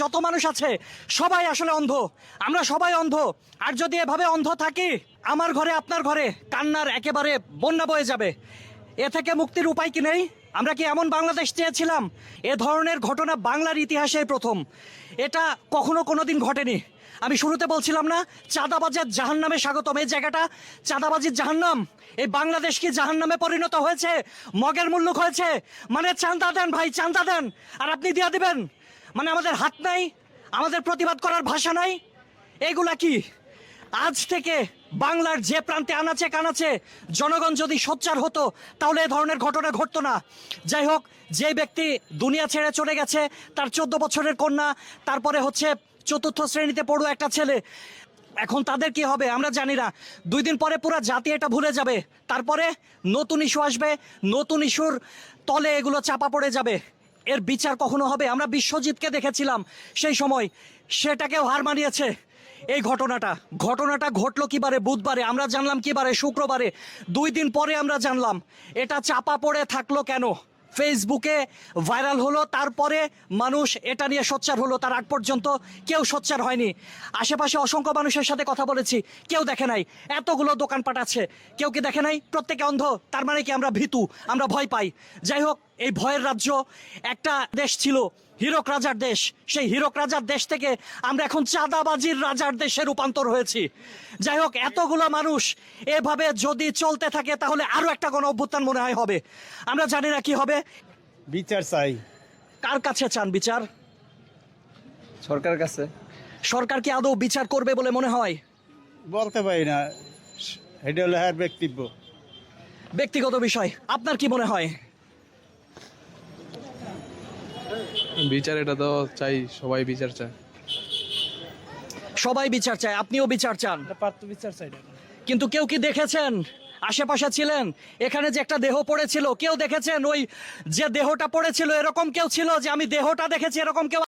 যত মানুষ আছে সবাই আসলে অন্ধ, আমরা সবাই অন্ধ। আর যদি এভাবে অন্ধ থাকি, আমার ঘরে আপনার ঘরে কান্নার একেবারে বন্যা বয়ে যাবে। এ থেকে মুক্তির উপায় কি নেই? আমরা কি এমন বাংলাদেশ চেয়েছিলাম? এ ধরনের ঘটনা বাংলার ইতিহাসে প্রথম, এটা কখনো কোনোদিন ঘটেনি। আমি শুরুতে বলছিলাম না, চাঁদাবাজের জাহান্নামে স্বাগতম। এই জায়গাটা চাঁদাবাজির জাহান্নাম। এই বাংলাদেশ কি জাহান্নামে পরিণত হয়েছে, মগের মুল্লুক হয়েছে? মানে চাঁদা দেন ভাই, চাঁদা দেন, আর আপনি দিয়ে দিবেন। মানে আমাদের হাত নাই, আমাদের প্রতিবাদ করার ভাষা নাই। এগুলা কি? আজ থেকে বাংলার যে প্রান্তে আনাচে কানাচে জনগণ যদি সোচ্চার হতো, তাহলে এ ধরনের ঘটনা ঘটতো না। যাই হোক, যে ব্যক্তি দুনিয়া ছেড়ে চলে গেছে, তার 14 বছরের কন্যা, তারপরে হচ্ছে চতুর্থ শ্রেণীতে পড়ুয়া একটা ছেলে, এখন তাদের কি হবে আমরা জানি না। 2 দিন পরে পুরো জাতি এটা ভুলে যাবে, তারপরে নতুন ইস্যু আসবে, নতুন ইস্যুর তলে এগুলো চাপা পড়ে যাবে। এর বিচার কখনো হবে? আমরা বিশ্বজিৎকে দেখেছিলাম সেই সময়, সেটাকেও হার মানিয়েছে। এই ঘটনাটা ঘটলো কিবারে? বুধবারে। আমরা জানলাম কিবারে? শুক্রবারে। 2 দিন পরে আমরা জানলাম। এটা চাপা পড়ে থাকলো কেন? ফেসবুকে ভাইরাল হলো, তারপরে মানুষ এটা নিয়ে সোচ্চার হলো। তার আগ পর্যন্ত কেউ সোচ্চার হয়নি। আশেপাশে অসংখ্য মানুষের সাথে কথা বলেছি, কেউ দেখে নাই। এতগুলো দোকানপাট আছে, কেউ কি দেখে নাই? প্রত্যেকে অন্ধ। তার মানে কি আমরা ভীতু, আমরা ভয় পাই? যাই হোক, এই ভয়ের রাজ্য একটা দেশ ছিল, হীরক রাজার দেশ। সেই হীরক রাজার দেশ থেকে আমরা এখন চাঁদাবাজির রাজার দেশে রূপান্তর হয়েছি। যাই হোক, এতগুলো মানুষ এভাবে যদি চলতে থাকে, তাহলে আরো একটা গণ অভ্যুত্থান মনে হয় হবে। আমরা জানি না কি হবে। বিচার চাই। কার কাছে চান বিচার? সরকারের কাছে। সরকার কি আদৌ বিচার করবে বলে মনে হয়? বলতে পারি না, এটা হলো হ্যার বক্তব্য। ব্যক্তিগত বিষয়। আপনার কি মনে হয়? বিচার এটা তো চাই, সবাই বিচার চায়। সবাই বিচার চায়, আপনিও বিচার চান, পার্থ বিচার চাই না। কিন্তু কেউ কি দেখেছেন? আশেপাশে ছিলেন, এখানে যে একটা দেহ পড়েছিল, কেউ দেখেছেন? ওই যে দেহটা পড়েছিল, এরকম কেউ ছিল যে আমি দেহটা দেখেছি, এরকম কেউ